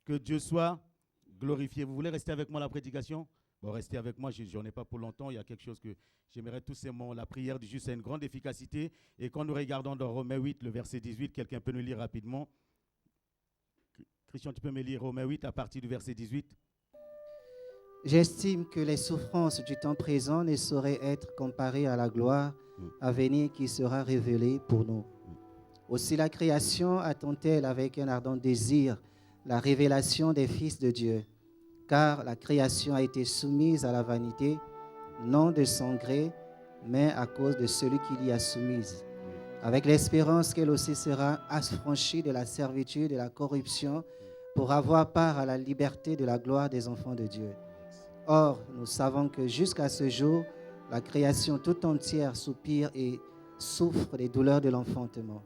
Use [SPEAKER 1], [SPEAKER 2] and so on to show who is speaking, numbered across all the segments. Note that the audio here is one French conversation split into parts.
[SPEAKER 1] Que Dieu soit glorifié. Vous voulez rester avec moi à la prédication? Bon, restez avec moi, je n'en ai pas pour longtemps. Il y a quelque chose que j'aimerais tous ces mots. La prière du juste a une grande efficacité. Et quand nous regardons dans Romains 8, le verset 18, quelqu'un peut nous lire rapidement. Christian, tu peux me lire Romains 8 à partir du verset 18?
[SPEAKER 2] J'estime que les souffrances du temps présent ne sauraient être comparées à la gloire à venir qui sera révélée pour nous. Aussi la création attend-elle avec un ardent désir la révélation des fils de Dieu, car la création a été soumise à la vanité, non de son gré, mais à cause de celui qui l'y a soumise, avec l'espérance qu'elle aussi sera affranchie de la servitude et de la corruption pour avoir part à la liberté de la gloire des enfants de Dieu. Or, nous savons que jusqu'à ce jour, la création tout entière soupire et souffre des douleurs de l'enfantement.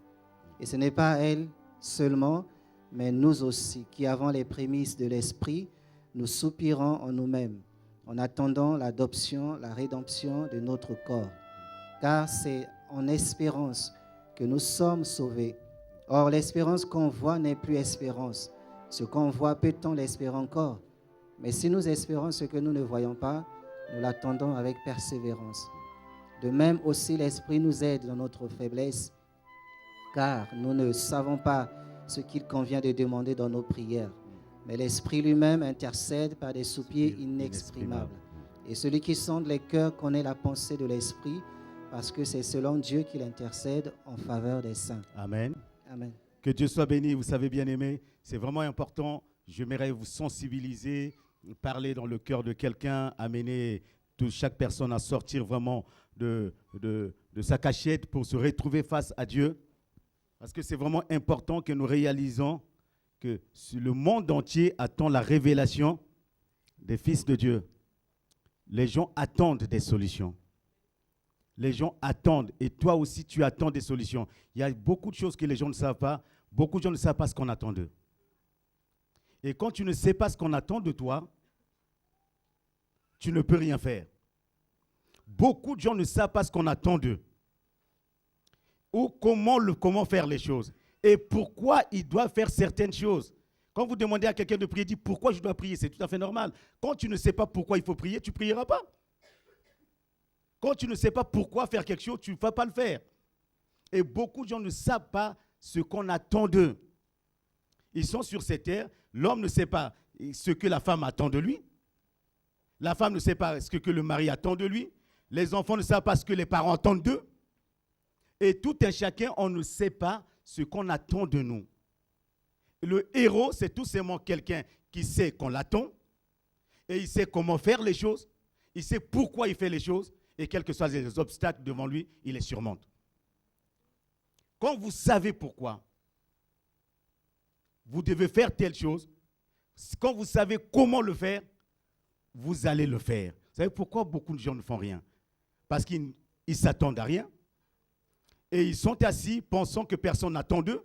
[SPEAKER 2] Et ce n'est pas elle seulement, mais nous aussi, qui avons les prémices de l'Esprit, nous soupirons en nous-mêmes, en attendant l'adoption, la rédemption de notre corps. Car c'est en espérance que nous sommes sauvés. Or, l'espérance qu'on voit n'est plus espérance. Ce qu'on voit, peut-on l'espérer encore? Mais si nous espérons ce que nous ne voyons pas, nous l'attendons avec persévérance. De même aussi, l'Esprit nous aide dans notre faiblesse, car nous ne savons pas ce qu'il convient de demander dans nos prières. Mais l'Esprit lui-même intercède par des soupirs inexprimables. Et celui qui sonde les cœurs connaît la pensée de l'Esprit, parce que c'est selon Dieu qu'il intercède en faveur des saints.
[SPEAKER 1] Amen.
[SPEAKER 2] Amen.
[SPEAKER 1] Que Dieu soit béni. Vous savez, bien-aimés, c'est vraiment important. J'aimerais vous sensibiliser, parler dans le cœur de quelqu'un, amener chaque personne à sortir vraiment de sa cachette pour se retrouver face à Dieu. Parce que c'est vraiment important que nous réalisons que le monde entier attend la révélation des fils de Dieu. Les gens attendent des solutions. Les gens attendent, et toi aussi tu attends des solutions. Il y a beaucoup de choses que les gens ne savent pas. Beaucoup de gens ne savent pas ce qu'on attend d'eux. Et quand tu ne sais pas ce qu'on attend de toi, tu ne peux rien faire. Beaucoup de gens ne savent pas ce qu'on attend d'eux. Ou comment faire les choses. Et pourquoi ils doivent faire certaines choses. Quand vous demandez à quelqu'un de prier, dit pourquoi je dois prier, c'est tout à fait normal. Quand tu ne sais pas pourquoi il faut prier, tu ne prieras pas. Quand tu ne sais pas pourquoi faire quelque chose, tu ne vas pas le faire. Et beaucoup de gens ne savent pas ce qu'on attend d'eux. Ils sont sur cette terre, l'homme ne sait pas ce que la femme attend de lui. La femme ne sait pas ce que le mari attend de lui. Les enfants ne savent pas ce que les parents attendent d'eux. Et tout un chacun, on ne sait pas ce qu'on attend de nous. Le héros, c'est tout simplement quelqu'un qui sait qu'on l'attend et il sait comment faire les choses, il sait pourquoi il fait les choses et quels que soient les obstacles devant lui, il les surmonte. Quand vous savez pourquoi vous devez faire telle chose, quand vous savez comment le faire, vous allez le faire. Vous savez pourquoi beaucoup de gens ne font rien? Parce qu'ils s'attendent à rien. Et ils sont assis pensant que personne n'attend d'eux.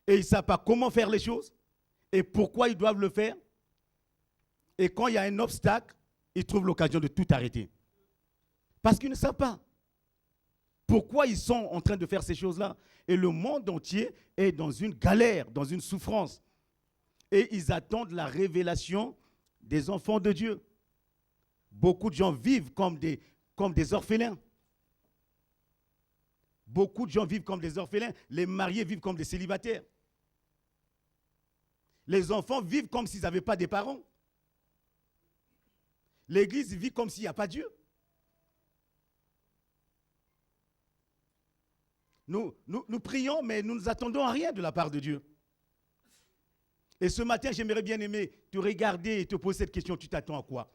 [SPEAKER 1] Et ils ne savent pas comment faire les choses et pourquoi ils doivent le faire. Et quand il y a un obstacle, ils trouvent l'occasion de tout arrêter. Parce qu'ils ne savent pas pourquoi ils sont en train de faire ces choses-là. Et le monde entier est dans une galère, dans une souffrance. Et ils attendent la révélation des enfants de Dieu. Beaucoup de gens vivent comme des orphelins. Beaucoup de gens vivent comme des orphelins. Les mariés vivent comme des célibataires. Les enfants vivent comme s'ils n'avaient pas de parents. L'Église vit comme s'il n'y a pas Dieu. Nous prions, mais nous attendons à rien de la part de Dieu. Et ce matin, j'aimerais bien aimer te regarder et te poser cette question. Tu t'attends à quoi?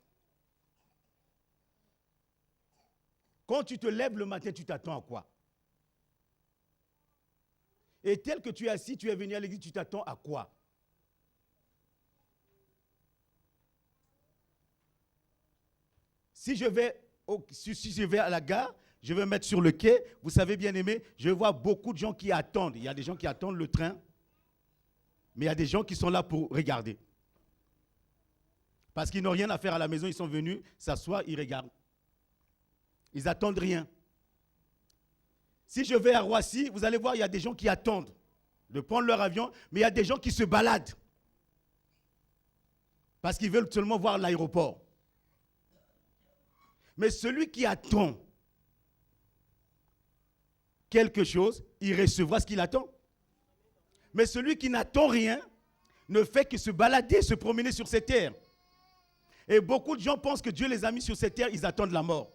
[SPEAKER 1] Quand tu te lèves le matin, tu t'attends à quoi? Et tel que tu es assis, tu es venu à l'église, tu t'attends à quoi? Si je vais à la gare, je vais me mettre sur le quai, vous savez bien aimé, je vois beaucoup de gens qui attendent. Il y a des gens qui attendent le train, mais il y a des gens qui sont là pour regarder. Parce qu'ils n'ont rien à faire à la maison, ils sont venus s'asseoir, ils regardent. Ils n'attendent rien. Si je vais à Roissy, vous allez voir, il y a des gens qui attendent de prendre leur avion, mais il y a des gens qui se baladent. Parce qu'ils veulent seulement voir l'aéroport. Mais celui qui attend quelque chose, il recevra ce qu'il attend. Mais celui qui n'attend rien ne fait que se balader, se promener sur cette terre. Et beaucoup de gens pensent que Dieu les a mis sur cette terre, ils attendent la mort.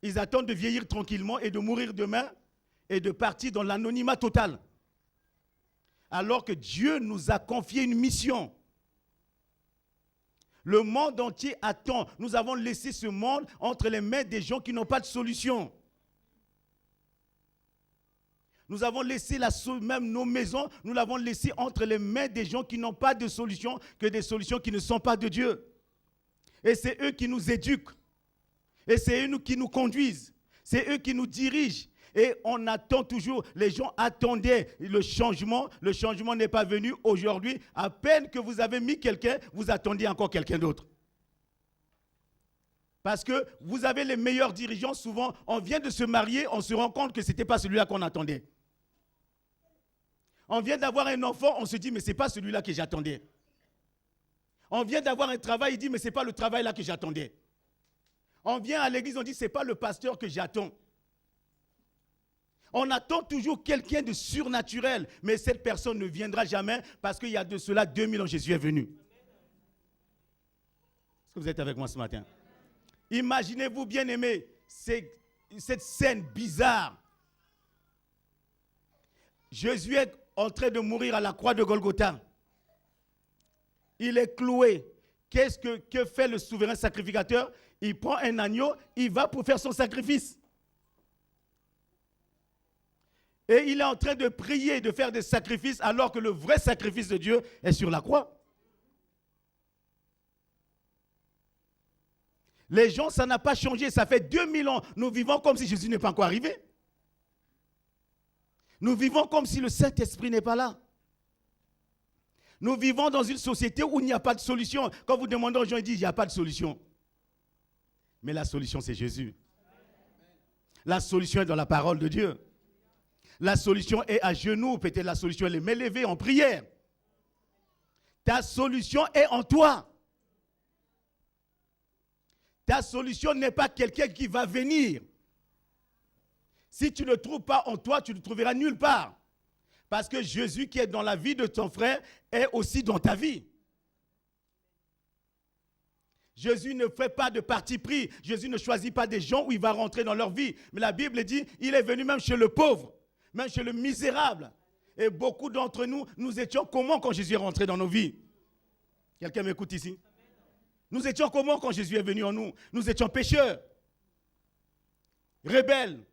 [SPEAKER 1] Ils attendent de vieillir tranquillement et de mourir demain et de partir dans l'anonymat total. Alors que Dieu nous a confié une mission. Le monde entier attend. Nous avons laissé ce monde entre les mains des gens qui n'ont pas de solution. Nous avons laissé même nos maisons, nous l'avons laissé entre les mains des gens qui n'ont pas de solution, que des solutions qui ne sont pas de Dieu. Et c'est eux qui nous éduquent. Et c'est eux qui nous conduisent. C'est eux qui nous dirigent. Et on attend toujours. Les gens attendaient le changement. Le changement n'est pas venu aujourd'hui. À peine que vous avez mis quelqu'un, vous attendiez encore quelqu'un d'autre. Parce que vous avez les meilleurs dirigeants. Souvent, on vient de se marier, on se rend compte que ce n'était pas celui-là qu'on attendait. On vient d'avoir un enfant, on se dit, mais ce n'est pas celui-là que j'attendais. On vient d'avoir un travail, il dit, mais ce n'est pas le travail là que j'attendais. On vient à l'église, on dit, ce n'est pas le pasteur que j'attends. On attend toujours quelqu'un de surnaturel, mais cette personne ne viendra jamais parce qu'il y a de cela 2000 ans, Jésus est venu. Est-ce que vous êtes avec moi ce matin? Imaginez-vous, bien-aimés, cette scène bizarre. Jésus est en train de mourir à la croix de Golgotha. Il est cloué. Que fait le souverain sacrificateur? Il prend un agneau, il va pour faire son sacrifice. Et il est en train de prier, de faire des sacrifices, alors que le vrai sacrifice de Dieu est sur la croix. Les gens, ça n'a pas changé. Ça fait 2000 ans. Nous vivons comme si Jésus n'est pas encore arrivé. Nous vivons comme si le Saint-Esprit n'est pas là. Nous vivons dans une société où il n'y a pas de solution. Quand vous demandez aux gens, ils disent, il n'y a pas de solution. Mais la solution, c'est Jésus. La solution est dans la parole de Dieu. La solution est à genoux. Peut-être la solution est les mains levées en prière. Ta solution est en toi. Ta solution n'est pas quelqu'un qui va venir. Si tu ne le trouves pas en toi, tu ne le trouveras nulle part. Parce que Jésus qui est dans la vie de ton frère est aussi dans ta vie. Jésus ne fait pas de parti pris. Jésus ne choisit pas des gens où il va rentrer dans leur vie. Mais la Bible dit, il est venu même chez le pauvre, même chez le misérable. Et beaucoup d'entre nous, nous étions comment quand Jésus est rentré dans nos vies? Quelqu'un m'écoute ici? Nous étions comment quand Jésus est venu en nous? Nous étions pécheurs, rebelles,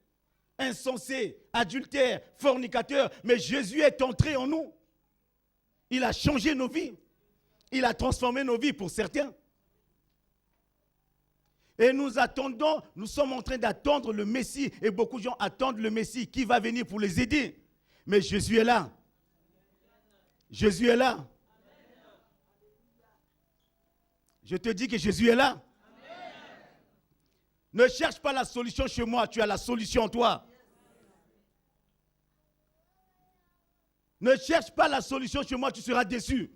[SPEAKER 1] insensés, adultères, fornicateurs. Mais Jésus est entré en nous. Il a changé nos vies. Il a transformé nos vies pour certains. Et nous attendons, nous sommes en train d'attendre le Messie. Et beaucoup de gens attendent le Messie qui va venir pour les aider. Mais Jésus est là. Jésus est là. Je te dis que Jésus est là. Ne cherche pas la solution chez moi, tu as la solution en toi. Ne cherche pas la solution chez moi, tu seras déçu.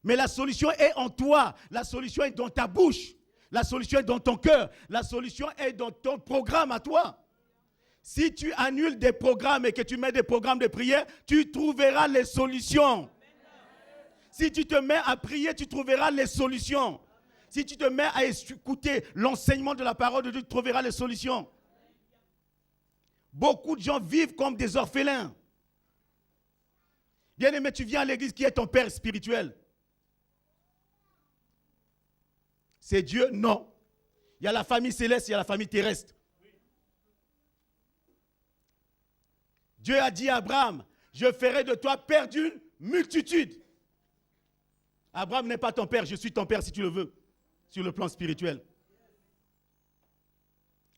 [SPEAKER 1] Mais la solution est en toi. La solution est dans ta bouche. La solution est dans ton cœur. La solution est dans ton programme à toi. Si tu annules des programmes et que tu mets des programmes de prière, tu trouveras les solutions. Si tu te mets à prier, tu trouveras les solutions. Si tu te mets à écouter l'enseignement de la parole de Dieu, tu trouveras les solutions. Beaucoup de gens vivent comme des orphelins. Bien-aimé, tu viens à l'église, qui est ton père spirituel? C'est Dieu? Non. Il y a la famille céleste, il y a la famille terrestre. Dieu a dit à Abraham, je ferai de toi père d'une multitude. Abraham n'est pas ton père, je suis ton père si tu le veux, sur le plan spirituel.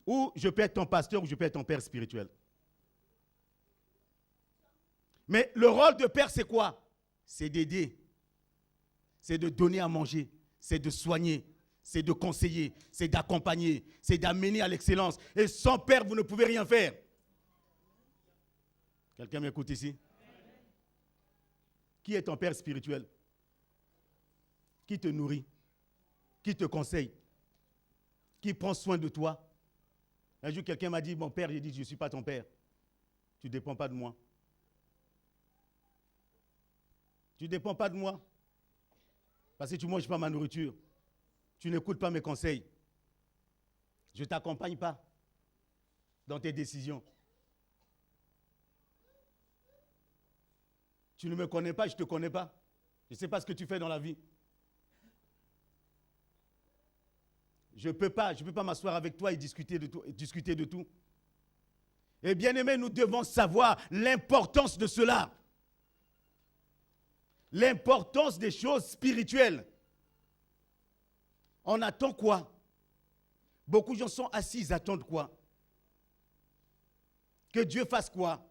[SPEAKER 1] Ou je peux être ton pasteur ou je peux être ton père spirituel. Mais le rôle de père, c'est quoi? C'est d'aider. C'est de donner à manger. C'est de soigner. C'est de conseiller. C'est d'accompagner. C'est d'amener à l'excellence. Et sans père, vous ne pouvez rien faire. Quelqu'un m'écoute ici? Qui est ton père spirituel? Qui te nourrit? Qui te conseille? Qui prend soin de toi? Un jour, quelqu'un m'a dit, mon père, j'ai dit, je ne suis pas ton père. Tu ne dépends pas de moi. Tu ne dépends pas de moi. Parce que tu ne manges pas ma nourriture. Tu n'écoutes pas mes conseils. Je ne t'accompagne pas dans tes décisions. Tu ne me connais pas, je ne te connais pas. Je ne sais pas ce que tu fais dans la vie. Je ne peux pas m'asseoir avec toi et discuter de tout. Et bien aimé, nous devons savoir l'importance de cela. L'importance des choses spirituelles. On attend quoi? Beaucoup de gens sont assis, ils attendent quoi? Que Dieu fasse quoi?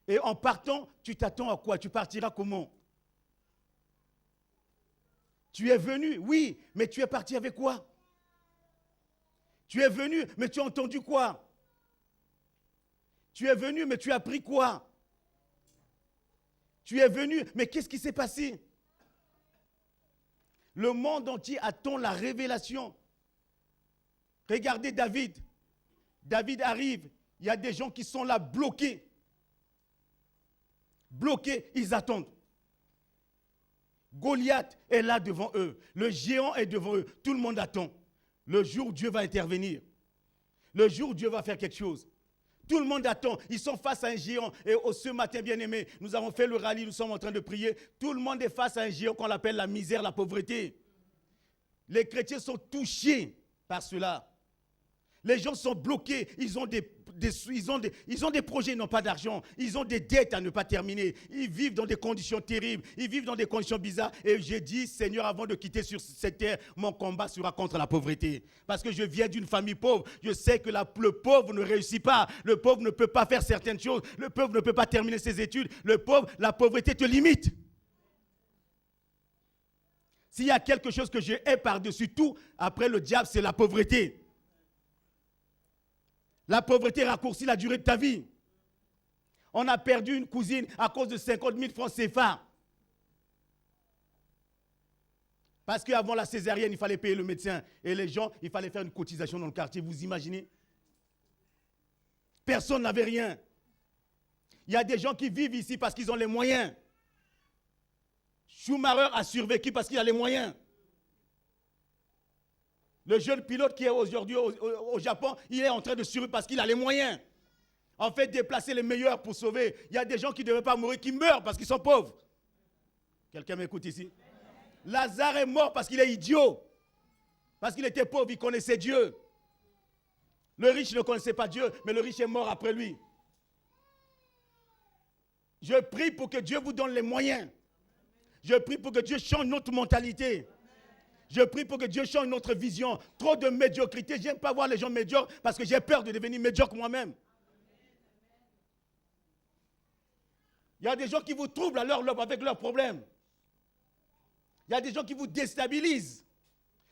[SPEAKER 1] Et en partant, tu t'attends à quoi? Tu partiras comment? Tu es venu, oui, mais tu es parti avec quoi? Tu es venu, mais tu as entendu quoi? Tu es venu, mais tu as appris quoi? Tu es venu, mais qu'est-ce qui s'est passé? Le monde entier attend la révélation. Regardez David. David arrive, il y a des gens qui sont là bloqués. Bloqués, ils attendent. Goliath est là devant eux. Le géant est devant eux. Tout le monde attend. Le jour où Dieu va intervenir. Le jour où Dieu va faire quelque chose. Tout le monde attend. Ils sont face à un géant. Et ce matin, bien-aimé, nous avons fait le rallye, nous sommes en train de prier. Tout le monde est face à un géant qu'on appelle la misère, la pauvreté. Les chrétiens sont touchés par cela. Les gens sont bloqués. Ils ont des projets, ils n'ont pas d'argent. Ils ont des dettes à ne pas terminer. Ils vivent dans des conditions terribles. Ils vivent dans des conditions bizarres. Et j'ai dit, Seigneur, avant de quitter sur cette terre, mon combat sera contre la pauvreté. Parce que je viens d'une famille pauvre. Je sais que le pauvre ne réussit pas. Le pauvre ne peut pas faire certaines choses. Le pauvre ne peut pas terminer ses études. La pauvreté te limite. S'il y a quelque chose que je hais par-dessus tout, après le diable, c'est la pauvreté. La pauvreté raccourcit la durée de ta vie. On a perdu une cousine à cause de 50 000 francs CFA. Parce qu'avant la césarienne, il fallait payer le médecin. Et les gens, il fallait faire une cotisation dans le quartier. Vous imaginez? Personne n'avait rien. Il y a des gens qui vivent ici parce qu'ils ont les moyens. Schumacher a survécu parce qu'il a les moyens. Le jeune pilote qui est aujourd'hui au Japon, il est en train de survivre parce qu'il a les moyens. En fait, déplacer les meilleurs pour sauver. Il y a des gens qui ne devaient pas mourir, qui meurent parce qu'ils sont pauvres. Quelqu'un m'écoute ici? Lazare est mort parce qu'il est idiot. Parce qu'il était pauvre, il connaissait Dieu. Le riche ne connaissait pas Dieu, mais le riche est mort après lui. Je prie pour que Dieu vous donne les moyens. Je prie pour que Dieu change notre mentalité. Je prie pour que Dieu change notre vision. Trop de médiocrité. Je n'aime pas voir les gens médiocres parce que j'ai peur de devenir médiocre moi-même. Il y a des gens qui vous troublent à leur lobe avec leurs problèmes. Il y a des gens qui vous déstabilisent.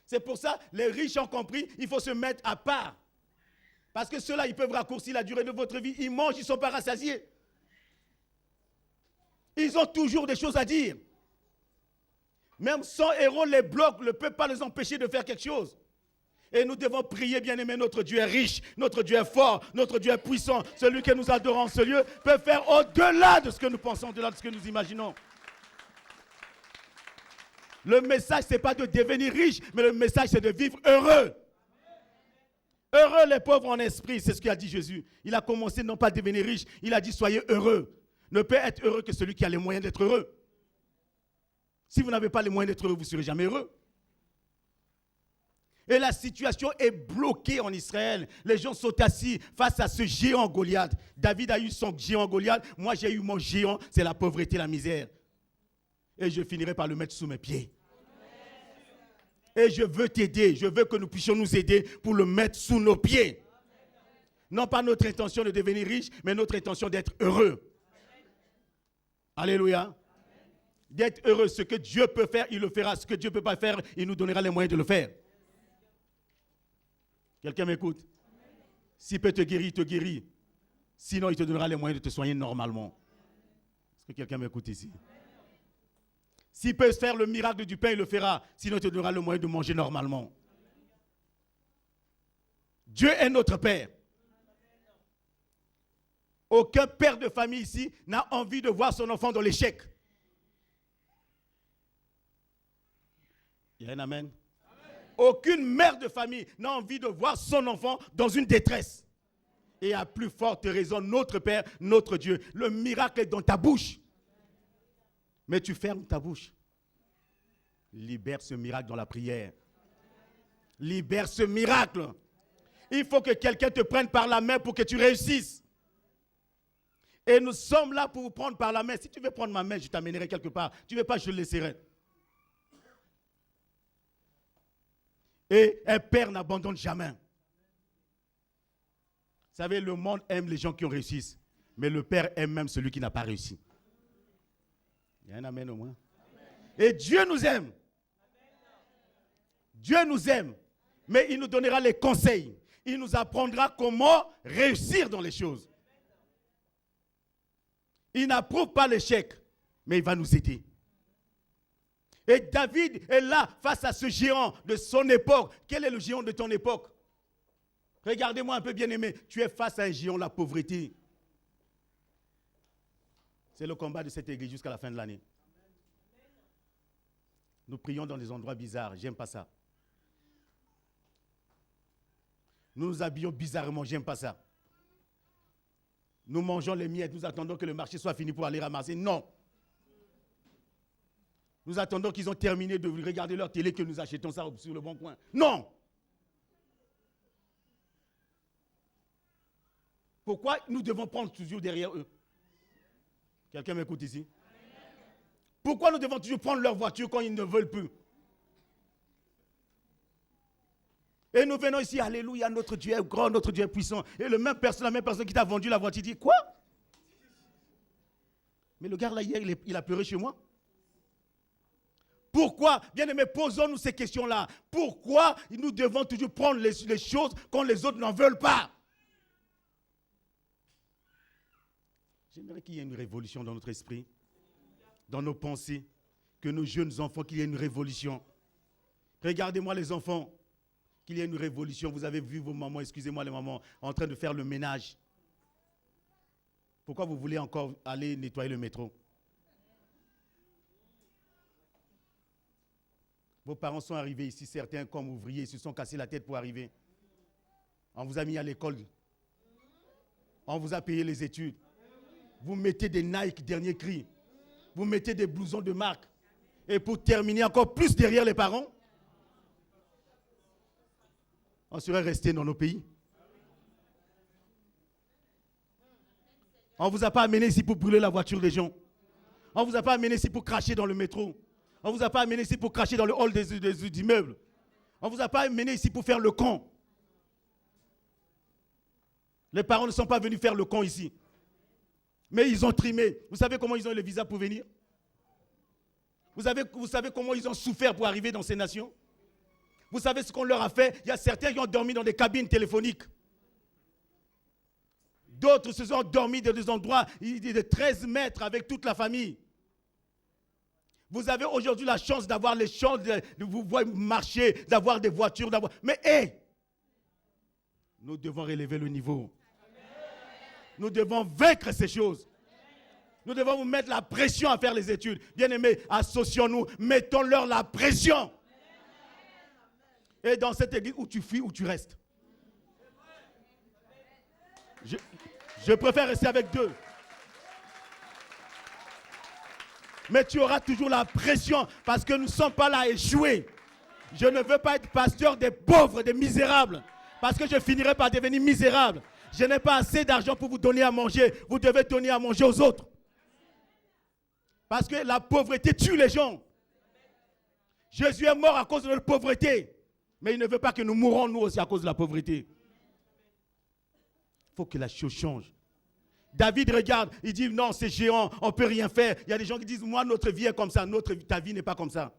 [SPEAKER 1] C'est pour ça, les riches ont compris, il faut se mettre à part. Parce que ceux-là, ils peuvent raccourcir la durée de votre vie. Ils mangent, ils ne sont pas rassasiés. Ils ont toujours des choses à dire. Même 100 héros les bloquent, ne peuvent pas les empêcher de faire quelque chose. Et nous devons prier, bien-aimé, notre Dieu est riche, notre Dieu est fort, notre Dieu est puissant. Celui que nous adorons en ce lieu peut faire au-delà de ce que nous pensons, au-delà de ce que nous imaginons. Le message, ce n'est pas de devenir riche, mais le message, c'est de vivre heureux. Heureux les pauvres en esprit, c'est ce qu'a dit Jésus. Il a commencé non pas à devenir riche, il a dit soyez heureux. Ne peut être heureux que celui qui a les moyens d'être heureux. Si vous n'avez pas les moyens d'être heureux, vous ne serez jamais heureux. Et la situation est bloquée en Israël. Les gens sont assis face à ce géant Goliath. David a eu son géant Goliath. Moi, j'ai eu mon géant, c'est la pauvreté, la misère. Et je finirai par le mettre sous mes pieds. Et je veux t'aider. Je veux que nous puissions nous aider pour le mettre sous nos pieds. Non pas notre intention de devenir riche, mais notre intention d'être heureux. Alléluia. D'être heureux. Ce que Dieu peut faire, il le fera. Ce que Dieu ne peut pas faire, il nous donnera les moyens de le faire. Quelqu'un m'écoute? S'il peut te guérir, il te guérit. Sinon, il te donnera les moyens de te soigner normalement. Que quelqu'un m'écoute ici. S'il peut faire le miracle du pain, il le fera. Sinon, il te donnera le moyen de manger normalement. Dieu est notre Père. Aucun père de famille ici n'a envie de voir son enfant dans l'échec. Il y a un amen. Aucune mère de famille n'a envie de voir son enfant dans une détresse. Et à plus forte raison, notre Père, notre Dieu, le miracle est dans ta bouche. Mais tu fermes ta bouche. Libère ce miracle dans la prière. Libère ce miracle. Il faut que quelqu'un te prenne par la main pour que tu réussisses. Et nous sommes là pour vous prendre par la main. Si tu veux prendre ma main, je t'amènerai quelque part. Tu ne veux pas, je le laisserai. Et un père n'abandonne jamais. Vous savez, le monde aime les gens qui ont réussi. Mais le père aime même celui qui n'a pas réussi. Il y a un amen au moins. Et Dieu nous aime. Dieu nous aime. Mais il nous donnera les conseils. Il nous apprendra comment réussir dans les choses. Il n'approuve pas l'échec, mais il va nous aider. Et David est là face à ce géant de son époque. Quel est le géant de ton époque? Regardez-moi un peu, bien-aimé. Tu es face à un géant, la pauvreté. C'est le combat de cette église jusqu'à la fin de l'année. Nous prions dans des endroits bizarres. J'aime pas ça. Nous nous habillons bizarrement. J'aime pas ça. Nous mangeons les miettes. Nous attendons que le marché soit fini pour aller ramasser. Non. Nous attendons qu'ils ont terminé de regarder leur télé que nous achetons ça sur le bon coin. Non. Pourquoi nous devons prendre toujours derrière eux? Quelqu'un m'écoute ici? Pourquoi nous devons toujours prendre leur voiture quand ils ne veulent plus? Et nous venons ici, alléluia, notre Dieu est grand, notre Dieu est puissant. Et la même personne qui t'a vendu la voiture dit, quoi? Mais le gars là, hier, il a pleuré chez moi. Pourquoi? Bien aimé, posons-nous ces questions-là. Pourquoi nous devons toujours prendre les choses quand les autres n'en veulent pas? J'aimerais qu'il y ait une révolution dans notre esprit, dans nos pensées, que nos jeunes enfants, qu'il y ait une révolution. Regardez-moi les enfants, qu'il y ait une révolution. Vous avez vu vos mamans, excusez-moi les mamans, en train de faire le ménage. Pourquoi vous voulez encore aller nettoyer le métro? Vos parents sont arrivés ici, certains comme ouvriers, ils se sont cassés la tête pour arriver. On vous a mis à l'école. On vous a payé les études. Vous mettez des Nike, dernier cri. Vous mettez des blousons de marque. Et pour terminer encore plus derrière les parents, on serait resté dans nos pays. On ne vous a pas amené ici pour brûler la voiture des gens. On ne vous a pas amené ici pour cracher dans le métro. On ne vous a pas amené ici pour cracher dans le hall des immeubles. On ne vous a pas amené ici pour faire le con. Les parents ne sont pas venus faire le con ici. Mais ils ont trimé. Vous savez comment ils ont eu le visa pour venir? Vous savez comment ils ont souffert pour arriver dans ces nations? Vous savez ce qu'on leur a fait? Il y a certains qui ont dormi dans des cabines téléphoniques. D'autres se sont endormis dans des endroits de 13 mètres avec toute la famille. Vous avez aujourd'hui la chance d'avoir les chances de vous voir marcher, d'avoir des voitures, Mais nous devons relever le niveau. Nous devons vaincre ces choses. Nous devons vous mettre la pression à faire les études. Bien-aimés, associons-nous, mettons-leur la pression. Et dans cette église, où tu fuis, où tu restes. Je préfère rester avec deux. Mais tu auras toujours la pression parce que nous ne sommes pas là à échouer. Je ne veux pas être pasteur des pauvres, des misérables. Parce que je finirai par devenir misérable. Je n'ai pas assez d'argent pour vous donner à manger. Vous devez donner à manger aux autres. Parce que la pauvreté tue les gens. Jésus est mort à cause de notre pauvreté. Mais il ne veut pas que nous mourons nous aussi à cause de la pauvreté. Il faut que la chose change. David regarde, il dit non, c'est géant, on ne peut rien faire. Il y a des gens qui disent, moi, notre vie est comme ça, ta vie n'est pas comme ça.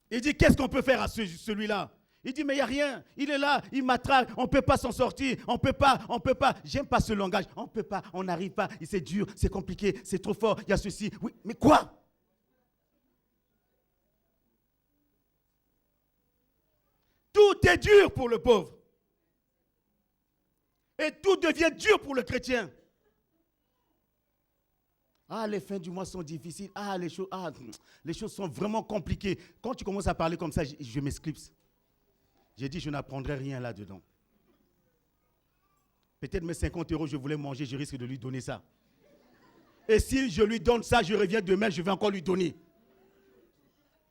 [SPEAKER 1] Il dit, qu'est-ce qu'on peut faire à celui-là? Il dit, mais il n'y a rien. Il est là, il m'attrape. On ne peut pas s'en sortir. On ne peut pas. J'aime pas ce langage. On ne peut pas, on n'arrive pas. C'est dur, c'est compliqué, c'est trop fort. Il y a ceci. Oui, mais quoi? Tout est dur pour le pauvre. Et tout devient dur pour le chrétien. Ah, les fins du mois sont difficiles. Ah, les choses sont vraiment compliquées. Quand tu commences à parler comme ça, je m'esclipse. J'ai dit, je n'apprendrai rien là-dedans. Peut-être mes 50 €, je voulais manger, je risque de lui donner ça. Et si je lui donne ça, je reviens demain, je vais encore lui donner.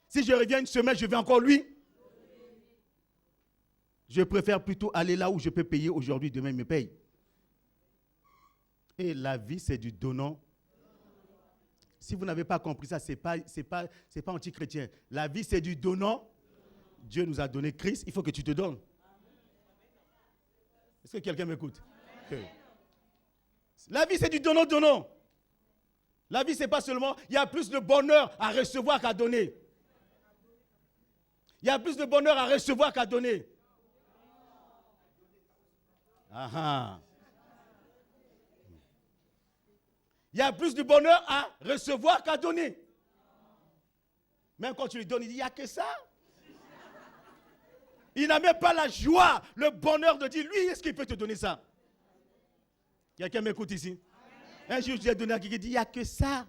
[SPEAKER 1] Si je reviens une semaine, je vais encore lui. Je préfère plutôt aller là où je peux payer aujourd'hui, demain il me paye. Et la vie, c'est du donnant. Si vous n'avez pas compris ça, ce n'est pas anti-chrétien. La vie, c'est du donnant. Dieu nous a donné Christ, il faut que tu te donnes. Est-ce que quelqu'un m'écoute? La vie, c'est du donnant-donnant. La vie, ce n'est pas seulement, il y a plus de bonheur à recevoir qu'à donner. Il y a plus de bonheur à recevoir qu'à donner. Ah. Il y a plus de bonheur à recevoir qu'à donner. Même quand tu lui donnes, il dit, il n'y a que ça. Il n'a même pas la joie, le bonheur de dire, lui, est-ce qu'il peut te donner ça? Quelqu'un m'écoute ici? Un jour, je lui ai donné à quelqu'un qui dit, il n'y a que ça.